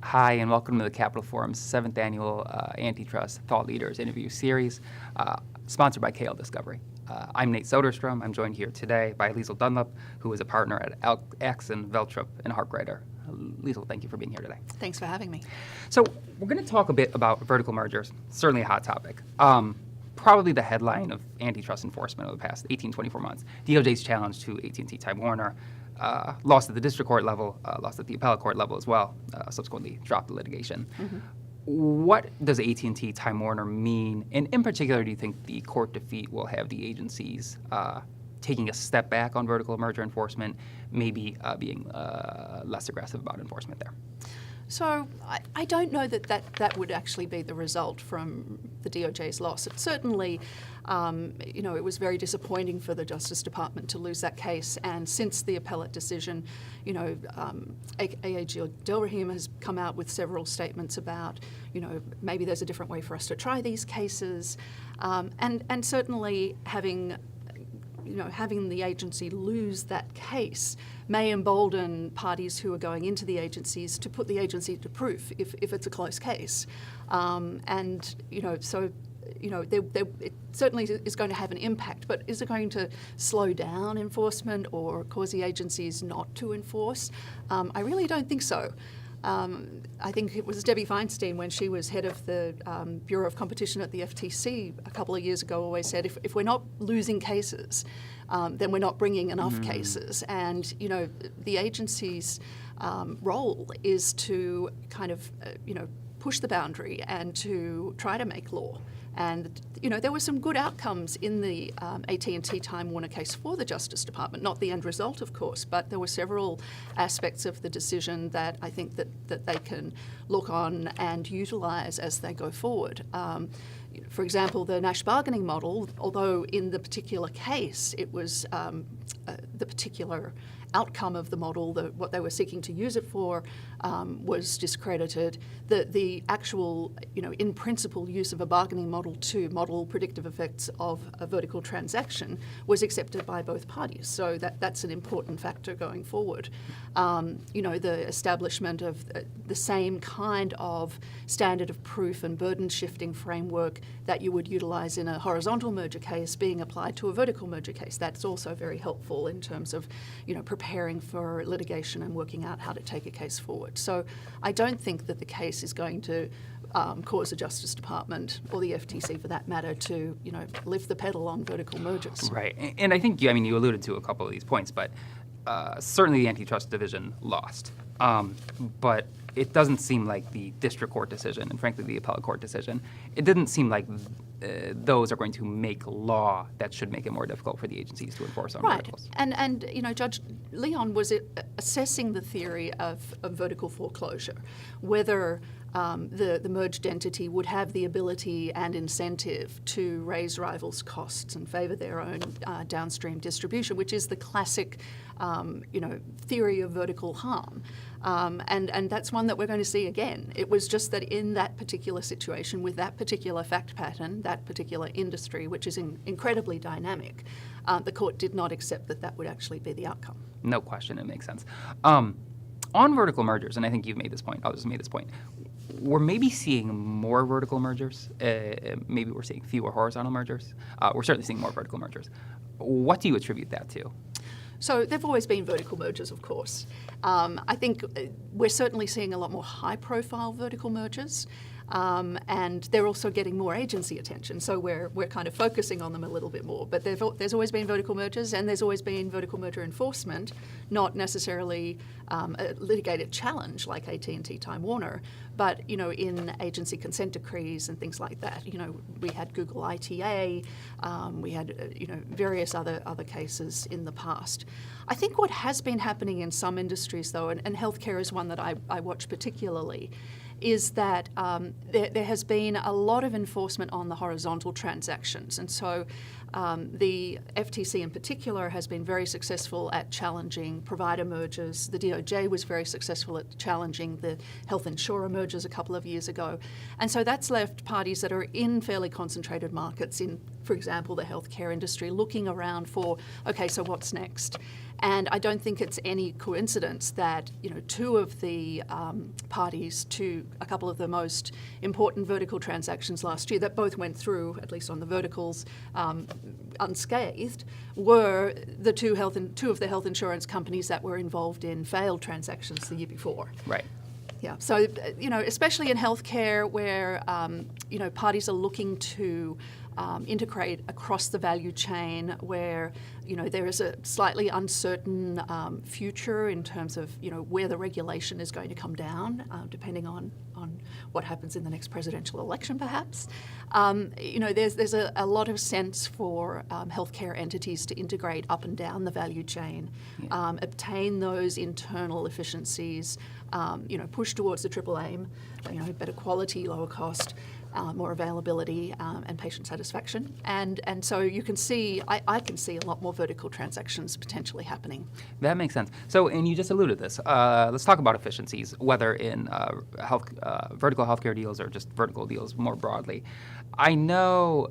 Hi, and welcome to the Capital Forum's 7th Annual Antitrust Thought Leaders Interview Series, sponsored by KL Discovery. I'm Nate Soderstrom. I'm joined here today by Lisl Dunlop, who is a partner at Axinn, Veltrop, and Harkrider. Lisl, thank you for being here today. Thanks for having me. So we're going to talk a bit about vertical mergers, certainly a hot topic. Probably the headline of antitrust enforcement over the past 18-24 months. DOJ's challenge to AT&T Time Warner, lost at the district court level, lost at the appellate court level as well, subsequently dropped the litigation. Mm-hmm. What does AT&T Time Warner mean? And in particular, do you think the court defeat will have the agencies taking a step back on vertical merger enforcement, maybe being less aggressive about enforcement there? So I don't know that would actually be the result from the DOJ's loss. It certainly, it was very disappointing for the Justice Department to lose that case. And since the appellate decision, AAG Delrahim has come out with several statements about, maybe there's a different way for us to try these cases. And certainly having the agency lose that case may embolden parties who are going into the agencies to put the agency to proof if it's a close case. It certainly is going to have an impact, but is it going to slow down enforcement or cause the agencies not to enforce? I really don't think so. I think it was Debbie Feinstein, when she was head of the Bureau of Competition at the FTC a couple of years ago, always said, if we're not losing cases, then we're not bringing enough cases. And, the agency's role is to kind of, push the boundary and to try to make law. And, there were some good outcomes in the AT&T Time Warner case for the Justice Department, not the end result, of course, but there were several aspects of the decision that I think that they can look on and utilise as they go forward. For example, the Nash bargaining model, although in the particular case it was the particular outcome of the model, what they were seeking to use it for, was discredited. The actual, in principle, use of a bargaining model to model predictive effects of a vertical transaction was accepted by both parties. So that's an important factor going forward. The establishment of the same kind of standard of proof and burden shifting framework that you would utilise in a horizontal merger case being applied to a vertical merger case. That's also very helpful in terms of, preparing for litigation and working out how to take a case forward. So I don't think that the case is going to cause the Justice Department or the FTC, for that matter, to lift the pedal on vertical mergers. Right, and I think you alluded to a couple of these points, but certainly the Antitrust Division lost. But it doesn't seem like the district court decision, and frankly the appellate court decision, it didn't seem like those are going to make law that should make it more difficult for the agencies to enforce on verticals. And Judge Leon was assessing the theory of vertical foreclosure, whether the merged entity would have the ability and incentive to raise rivals' costs and favour their own downstream distribution, which is the classic theory of vertical harm. And that's one that we're going to see again. It was just that in that particular situation, with that particular fact pattern, that particular industry, which is incredibly dynamic, the court did not accept that would actually be the outcome. No question, it makes sense. On vertical mergers, and I think you've made this point, others have made this point, we're maybe seeing more vertical mergers. Maybe we're seeing fewer horizontal mergers. We're certainly seeing more vertical mergers. What do you attribute that to? So there've always been vertical mergers, of course. I think we're certainly seeing a lot more high-profile vertical mergers. And they're also getting more agency attention, so we're kind of focusing on them a little bit more. But there's always been vertical mergers, and there's always been vertical merger enforcement, not necessarily a litigated challenge like AT&T Time Warner, but in agency consent decrees and things like that. We had Google ITA, we had various other cases in the past. I think what has been happening in some industries, though, and healthcare is one that I watch particularly, is that there has been a lot of enforcement on the horizontal transactions. And so The FTC in particular has been very successful at challenging provider mergers. The DOJ was very successful at challenging the health insurer mergers a couple of years ago. And so that's left parties that are in fairly concentrated markets, in, for example, the healthcare industry, looking around for, okay, so what's next? And I don't think it's any coincidence that, two of the parties to a couple of the most important vertical transactions last year that both went through, at least on the verticals, unscathed, were the two of the health insurance companies that were involved in failed transactions the year before. Right. Yeah. So, especially in healthcare where, parties are looking to integrate across the value chain, where there is a slightly uncertain future in terms of where the regulation is going to come down, depending on what happens in the next presidential election, perhaps. There's a lot of sense for healthcare entities to integrate up and down the value chain, obtain those internal efficiencies, push towards the triple aim, better quality, lower cost. More availability and patient satisfaction. And so you can see, I can see a lot more vertical transactions potentially happening. That makes sense. So, and you just alluded to this. Let's talk about efficiencies, whether in vertical healthcare deals or just vertical deals more broadly. I know,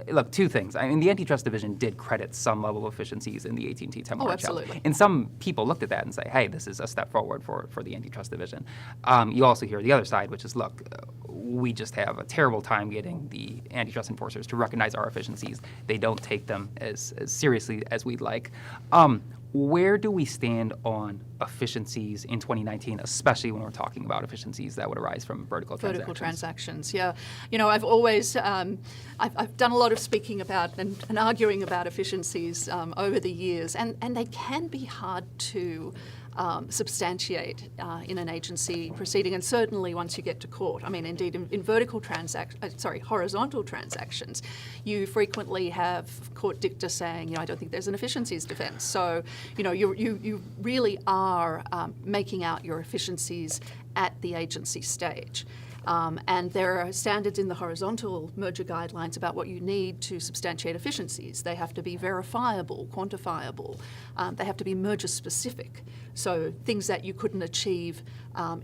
look, two things. I mean, the antitrust division did credit some level of efficiencies in the AT&T Time Warner challenge. Absolutely. And some people looked at that and say, hey, this is a step forward for the antitrust division. You also hear the other side, which is, look, we just have a terrible time getting the antitrust enforcers to recognize our efficiencies. They don't take them as seriously as we'd like. Where do we stand on efficiencies in 2019, especially when we're talking about efficiencies that would arise from vertical transactions? Yeah. I've always, I've done a lot of speaking about and arguing about efficiencies over the years, and they can be hard to substantiate in an agency proceeding, and certainly once you get to court. I mean, indeed, in horizontal transactions, you frequently have court dicta saying, I don't think there's an efficiencies defense. So, you really are making out your efficiencies at the agency stage. And there are standards in the horizontal merger guidelines about what you need to substantiate efficiencies. They have to be verifiable, quantifiable. They have to be merger specific. So things that you couldn't achieve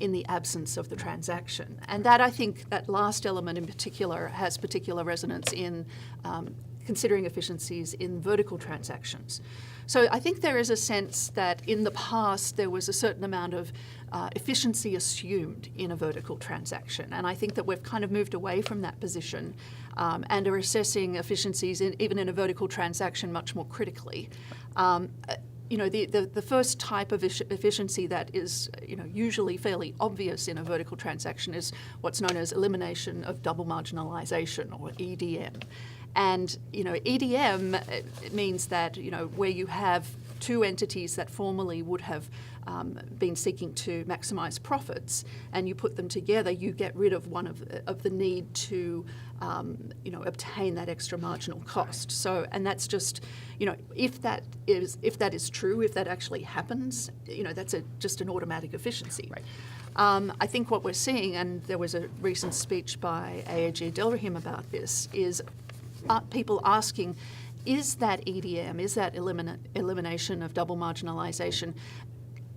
in the absence of the transaction. And that, I think, that last element in particular has particular resonance in considering efficiencies in vertical transactions. So I think there is a sense that in the past there was a certain amount of efficiency assumed in a vertical transaction. And I think that we've kind of moved away from that position and are assessing efficiencies even in a vertical transaction much more critically. The first type of efficiency that is usually fairly obvious in a vertical transaction is what's known as elimination of double marginalization, or EDM. And EDM means that where you have two entities that formerly would have been seeking to maximize profits, and you put them together, you get rid of one of the need to obtain that extra marginal cost. So, and that's just if that is true, if that actually happens, that's just an automatic efficiency. Right. I think what we're seeing, and there was a recent speech by AAG Delrahim about this, is people asking, is that EDM, is that elimination of double marginalization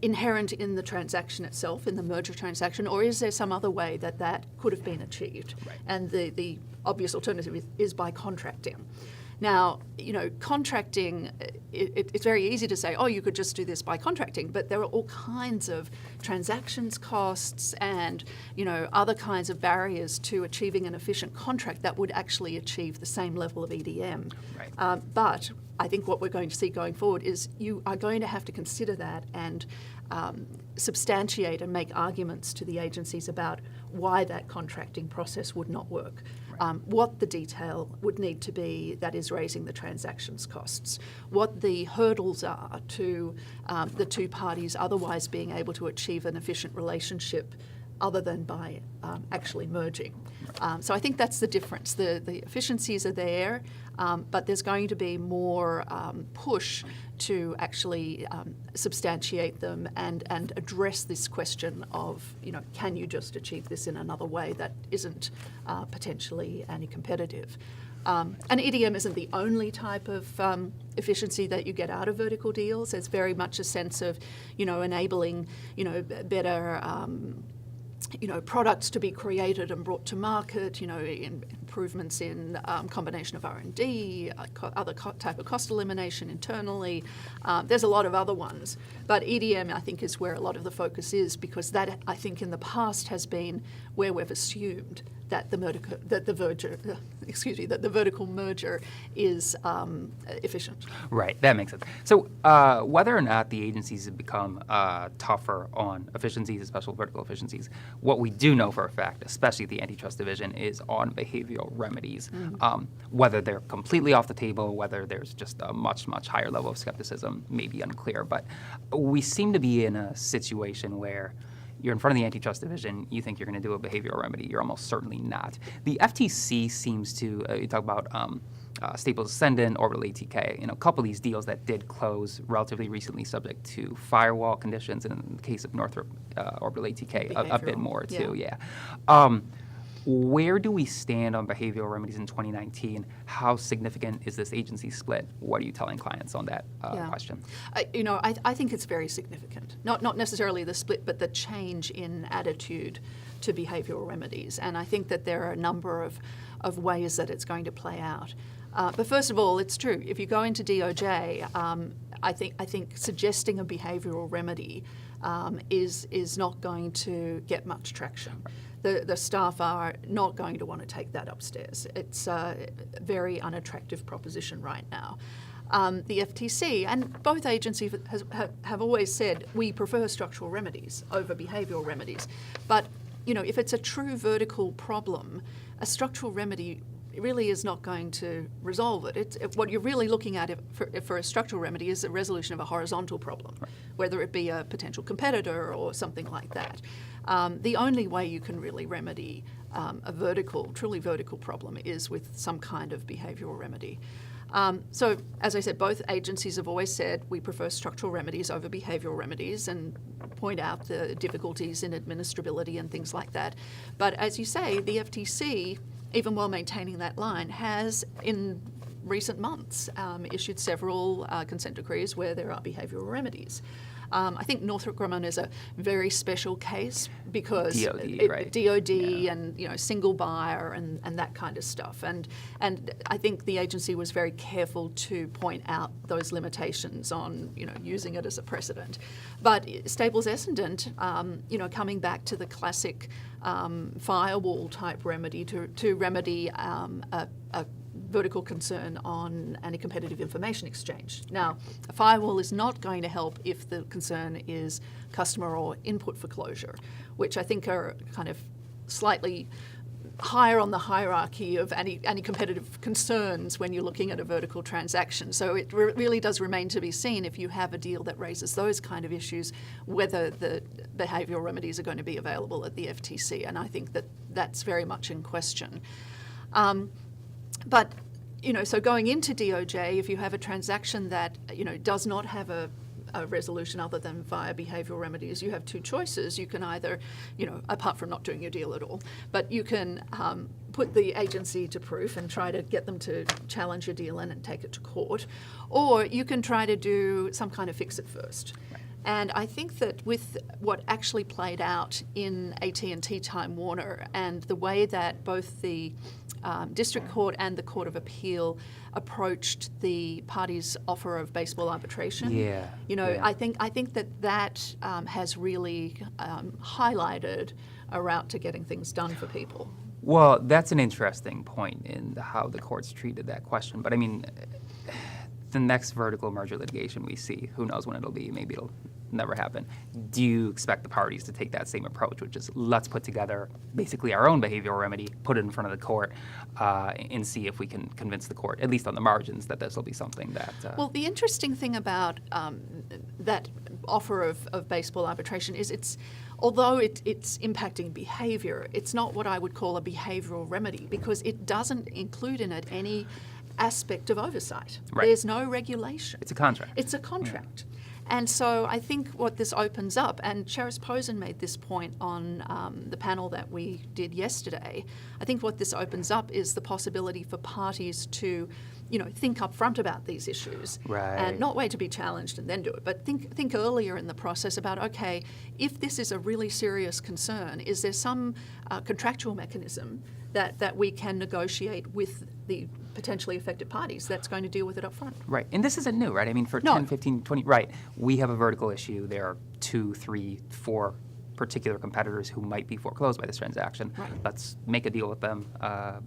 inherent in the transaction itself, in the merger transaction, or is there some other way that could have been achieved? Right. And the obvious alternative is by contracting. Now, contracting, it's very easy to say, oh, you could just do this by contracting, but there are all kinds of transactions costs and, other kinds of barriers to achieving an efficient contract that would actually achieve the same level of EDM. Right. But I think what we're going to see going forward is you are going to have to consider that and substantiate and make arguments to the agencies about why that contracting process would not work. What the detail would need to be that is raising the transactions costs, what the hurdles are to the two parties otherwise being able to achieve an efficient relationship other than by actually merging. So I think that's the difference. The efficiencies are there, but there's going to be more push to actually substantiate them and address this question of, can you just achieve this in another way that isn't potentially anti-competitive? And EDM isn't the only type of efficiency that you get out of vertical deals. There's very much a sense of, enabling, better products to be created and brought to market, improvements in combination of R&D, other type of cost elimination internally. There's a lot of other ones. But EDM, I think, is where a lot of the focus is, because that, I think, in the past has been where we've assumed that the vertical merger is efficient. Right, that makes sense. So whether or not the agencies have become tougher on efficiencies, especially vertical efficiencies, what we do know for a fact, especially the antitrust division, is on behavioral remedies. Whether they're completely off the table, whether there's just a much, much higher level of skepticism, may be unclear. But we seem to be in a situation where you're in front of the antitrust division, you think you're going to do a behavioral remedy, you're almost certainly not. The FTC seems to, you talk about Staples Ascendant, Orbital ATK, a couple of these deals that did close relatively recently subject to firewall conditions, and in the case of Northrop Orbital ATK, a bit more too, yeah. Where do we stand on behavioral remedies in 2019? How significant is this agency split? What are you telling clients on that question? I think it's very significant. Not necessarily the split, but the change in attitude to behavioral remedies. And I think that there are a number of ways that it's going to play out. But first of all, it's true. If you go into DOJ, I think suggesting a behavioral remedy is not going to get much traction. The staff are not going to want to take that upstairs. It's a very unattractive proposition right now. The FTC and both agencies have always said we prefer structural remedies over behavioural remedies. But if it's a true vertical problem, a structural remedy really is not going to resolve it. What you're really looking at for a structural remedy is the resolution of a horizontal problem, whether it be a potential competitor or something like that. The only way you can really remedy a truly vertical problem is with some kind of behavioural remedy. So, as I said, both agencies have always said we prefer structural remedies over behavioural remedies and point out the difficulties in administrability and things like that. But as you say, the FTC, even while maintaining that line, has in recent months issued several consent decrees where there are behavioural remedies. I think Northrop Grumman is a very special case because DOD and single buyer and that kind of stuff. And I think the agency was very careful to point out those limitations on using it as a precedent. But Staples Ascendant, coming back to the classic firewall type remedy to remedy a vertical concern on anti-competitive information exchange. Now, a firewall is not going to help if the concern is customer or input foreclosure, which I think are kind of slightly higher on the hierarchy of anti-competitive concerns when you're looking at a vertical transaction. So it really does remain to be seen if you have a deal that raises those kind of issues, whether the behavioural remedies are going to be available at the FTC. And I think that that's very much in question. But, so going into DOJ, if you have a transaction that, does not have a resolution other than via behavioural remedies, you have two choices. You can either, apart from not doing your deal at all, but you can put the agency to proof and try to get them to challenge your deal and take it to court, or you can try to do some kind of fix it first. And I think that with what actually played out in AT&T Time Warner and the way that both the District Court and the Court of Appeal approached the parties' offer of baseball arbitration, I think that has really highlighted a route to getting things done for people. Well, that's an interesting point in how the courts treated that question. But I mean, the next vertical merger litigation we see, who knows when it'll be, maybe it'll never happen. Do you expect the parties to take that same approach, which is let's put together basically our own behavioral remedy, put it in front of the court, and see if we can convince the court, at least on the margins, that this will be something that... Well, the interesting thing about that offer of baseball arbitration is although it's impacting behavior, it's not what I would call a behavioral remedy because it doesn't include in it any aspect of oversight. Right. There's no regulation. It's a contract. It's a contract. And so I think what this opens up, and Charis Posen made this point on the panel that we did yesterday, I think what this opens up is the possibility for parties to, think up front about these issues. Right. And not wait to be challenged and then do it, but think earlier in the process about, okay, if this is a really serious concern, is there some contractual mechanism that we can negotiate with the potentially affected parties that's going to deal with it up front? Right. And this isn't new, right? I mean, for No. 10, 15, 20, right, we have a vertical issue. There are 2, 3, 4 particular competitors who might be foreclosed by this transaction. Right. Let's make a deal with them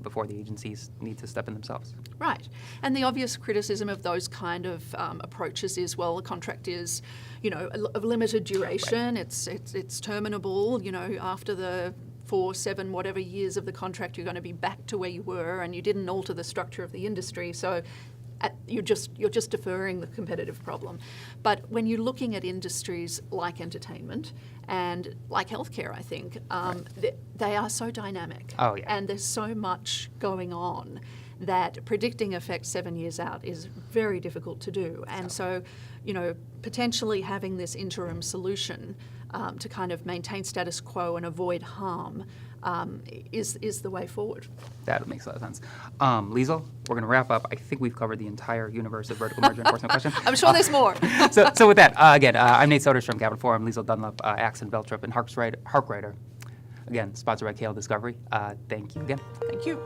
before the agencies need to step in themselves. Right. And the obvious criticism of those kind of approaches is, well, the contract is, of limited duration. Right. It's terminable, after the 4, 7, whatever years of the contract, you're going to be back to where you were, and you didn't alter the structure of the industry. So you're just deferring the competitive problem. But when you're looking at industries like entertainment and like healthcare, I think, they are so dynamic. Oh, yeah. And there's so much going on that predicting effects 7 years out is very difficult to do. And so, potentially having this interim solution to kind of maintain status quo and avoid harm is the way forward. That makes a lot of sense. Lisl, we're going to wrap up. I think we've covered the entire universe of vertical merger enforcement questions. I'm sure there's more. So with that, again, I'm Nate Soderstrom, Capital Forum, Lisl, Dunlop, Axinn, Veltrop, and Harkrider. Again, sponsored by Kale Discovery. Thank you again. Thank you.